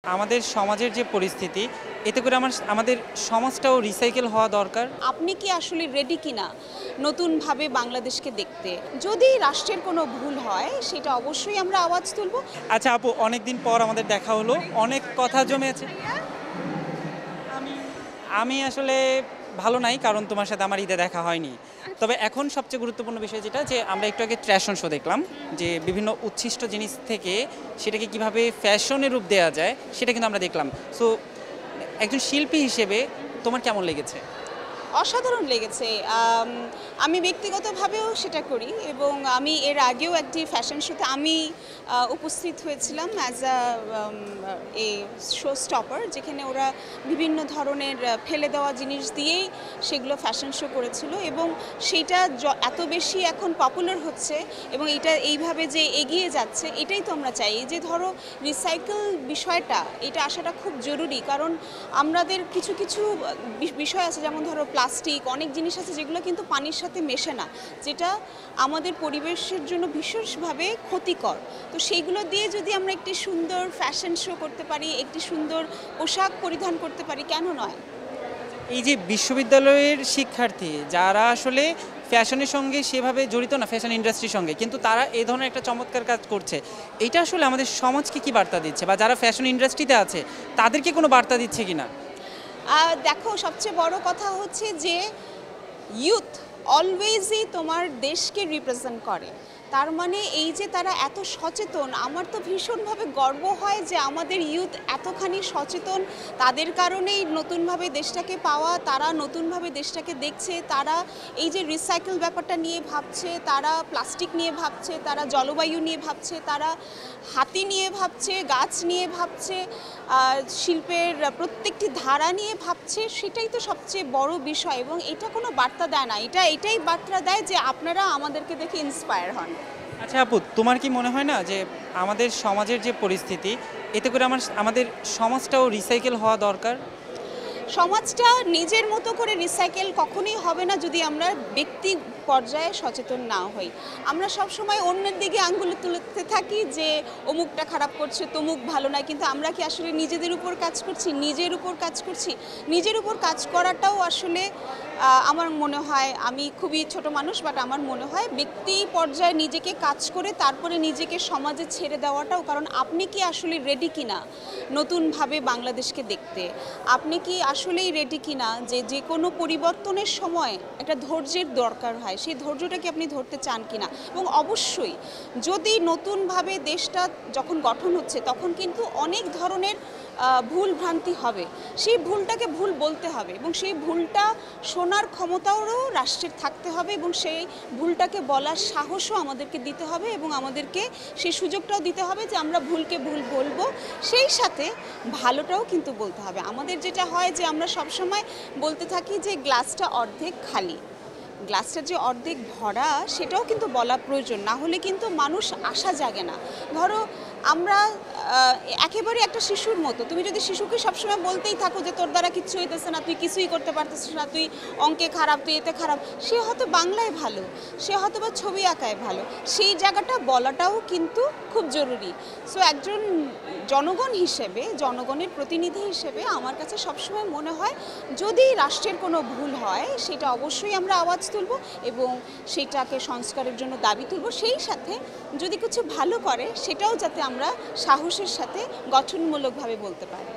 আমাদের সমাজের যে পরিস্থিতি এতে করে আমাদের সমাজটাও রিসাইকেল হওয়া দরকার। আপনি কি আসলে রেডি কিনা নতুনভাবে বাংলাদেশকে দেখতে? যদি রাষ্ট্রের কোনো ভুল হয় সেটা অবশ্যই আমরা আওয়াজ তুলব। আচ্ছা আপু, অনেকদিন পর আমাদের দেখা হলো, অনেক কথা জমে আছে। আমি আসলে ভালো নাই, কারণ তোমার সাথে আমার ঈদে দেখা হয়নি। তবে এখন সবচেয়ে গুরুত্বপূর্ণ বিষয় যেটা, যে আমরা একটু আগে ট্র্যাশন শো দেখলাম, যে বিভিন্ন উচ্ছিষ্ট জিনিস থেকে সেটাকে কিভাবে ফ্যাশনের রূপ দেওয়া যায় সেটা কিন্তু আমরা দেখলাম। সো একজন শিল্পী হিসেবে তোমার কেমন লেগেছে? অসাধারণ লেগেছে। আমি ব্যক্তিগতভাবেও সেটা করি এবং আমি এর আগেও একটি ফ্যাশন শোতে আমি উপস্থিত হয়েছিলাম অ্যাজ এ শো স্টপার, যেখানে ওরা বিভিন্ন ধরনের ফেলে দেওয়া জিনিস দিয়েই সেগুলো ফ্যাশন শো করেছিল এবং সেইটা এত বেশি এখন পপুলার হচ্ছে এবং এটা এইভাবে যে এগিয়ে যাচ্ছে, এটাই তো আমরা চাই। এই যে ধরো রিসাইকেল বিষয়টা, এটা আসাটা খুব জরুরি, কারণ আমাদের কিছু কিছু বিষয় আছে, যেমন ধরো প্লাস্টিক, অনেক জিনিস আছে যেগুলো কিন্তু পানির সাথে মেশে না, যেটা আমাদের পরিবেশের জন্য বিশেষভাবে ক্ষতিকর। তো সেইগুলো দিয়ে যদি আমরা একটি সুন্দর ফ্যাশন শো করতে পারি, একটি সুন্দর পোশাক পরিধান করতে পারি, কেন নয়? এই যে বিশ্ববিদ্যালয়ের শিক্ষার্থী যারা আসলে ফ্যাশনের সঙ্গে সেভাবে জড়িত না, ফ্যাশন ইন্ডাস্ট্রির সঙ্গে, কিন্তু তারা এই ধরনের একটা চমৎকার কাজ করছে, এটা আসলে আমাদের সমাজকে কি বার্তা দিচ্ছে, বা যারা ফ্যাশন ইন্ডাস্ট্রিতে আছে তাদেরকে কোনো বার্তা দিচ্ছে কিনা? দেখো, সবচেয়ে বড় কথা হচ্ছে যে ইউথ অলওয়েজই তোমার দেশকে রিপ্রেজেন্ট করে। তার মানে এই যে তারা এত সচেতন, আমার তো ভীষণভাবে গর্ব হয় যে আমাদের ইউথ এতখানি সচেতন। তাদের কারণেই নতুনভাবে দেশটাকে পাওয়া, তারা নতুনভাবে দেশটাকে দেখছে, তারা এই যে রিসাইকেল ব্যাপারটা নিয়ে ভাবছে, তারা প্লাস্টিক নিয়ে ভাবছে, তারা জলবায়ু নিয়ে ভাবছে, তারা হাতি নিয়ে ভাবছে, গাছ নিয়ে ভাবছে, শিল্পের প্রত্যেকটি ধারা নিয়ে ভাবছে। সেটাই তো সবচেয়ে বড় বিষয় এবং এটা কোনো বার্তা দেয় না, এটাই বার্তা দেয় যে আপনারা আমাদেরকে দেখে ইন্সপায়ার হন। আচ্ছা আপু, তোমার কি মনে হয় না যে আমাদের সমাজের যে পরিস্থিতি এতে করে আমাদের সমাজটাও রিসাইকেল হওয়া দরকার? সমাজটা নিজের মতো করে রিসাইকেল কখনোই হবে না যদি আমরা ব্যক্তি পর্যায়ে সচেতন না হই। আমরা সব সময় অন্যের দিকে আঙ্গুল তুলতে থাকি যে অমুকটা খারাপ করছে, তমুক ভালো নয়, কিন্তু আমরা কি আসলে নিজেদের উপর কাজ করছি? নিজের উপর কাজ করাটাও আসলে আমার মনে হয়, আমি খুবই ছোট মানুষ, বাট আমার মনে হয় ব্যক্তি পর্যায়ে নিজেকে কাজ করে তারপরে নিজেকে সমাজে ছেড়ে দেওয়াটাও, কারণ আপনি কি আসলে রেডি কিনা নতুনভাবে বাংলাদেশকে দেখতে? আপনি কি আসলেই রেডি কিনা যে যে কোনো পরিবর্তনের সময় একটা ধৈর্যের দরকার হয়, সেই ধৈর্যটাকে আপনি ধরতে চান কিনা? এবং অবশ্যই যদি নতুনভাবে দেশটা যখন গঠন হচ্ছে, তখন কিন্তু অনেক ধরনের ভুল ভ্রান্তি হবে। সেই ভুলটাকে ভুল বলতে হবে এবং সেই ভুলটা শোনার ক্ষমতাও রাষ্ট্রের থাকতে হবে এবং সেই ভুলটাকে বলার সাহসও আমাদেরকে দিতে হবে এবং আমাদেরকে সেই সুযোগটাও দিতে হবে যে আমরা ভুলকে ভুল বলবো, সেই সাথে ভালোটাও কিন্তু বলতে হবে। আমাদের যেটা হয় যে আমরা সবসময় বলতে থাকি যে গ্লাসটা অর্ধেক খালি, গ্লাসটা যে অর্ধেক ভরা সেটাও কিন্তু বলা প্রয়োজন, না হলে কিন্তু মানুষ আশা জাগে না। ধরো আমরা একেবারে একটা শিশুর মতো, তুমি যদি শিশুকে সবসময় বলতেই থাকো যে তোর দ্বারা কিচ্ছু হইতেছে না, তুই কিছুই করতে পারতেছিস না, তুই অঙ্কে খারাপ, তুই এতে খারাপ, সে হয়তো বাংলায় ভালো, সে হয়তো বা ছবি আঁকায় ভালো, সেই জায়গাটা বলাটাও কিন্তু খুব জরুরি। সো একজন জনগণ হিসেবে, জনগণের প্রতিনিধি হিসেবে আমার কাছে সবসময় মনে হয় যদি রাষ্ট্রের কোনো ভুল হয় সেটা অবশ্যই আমরা আওয়াজ তুলব এবং সেটাকে সংস্কারের জন্য দাবি তুলব। সেই সাথে যদি কিছু ভালো করে সেটাও যাতে আমরা সাহসের সাথে গঠনমূলকভাবে বলতে পারি।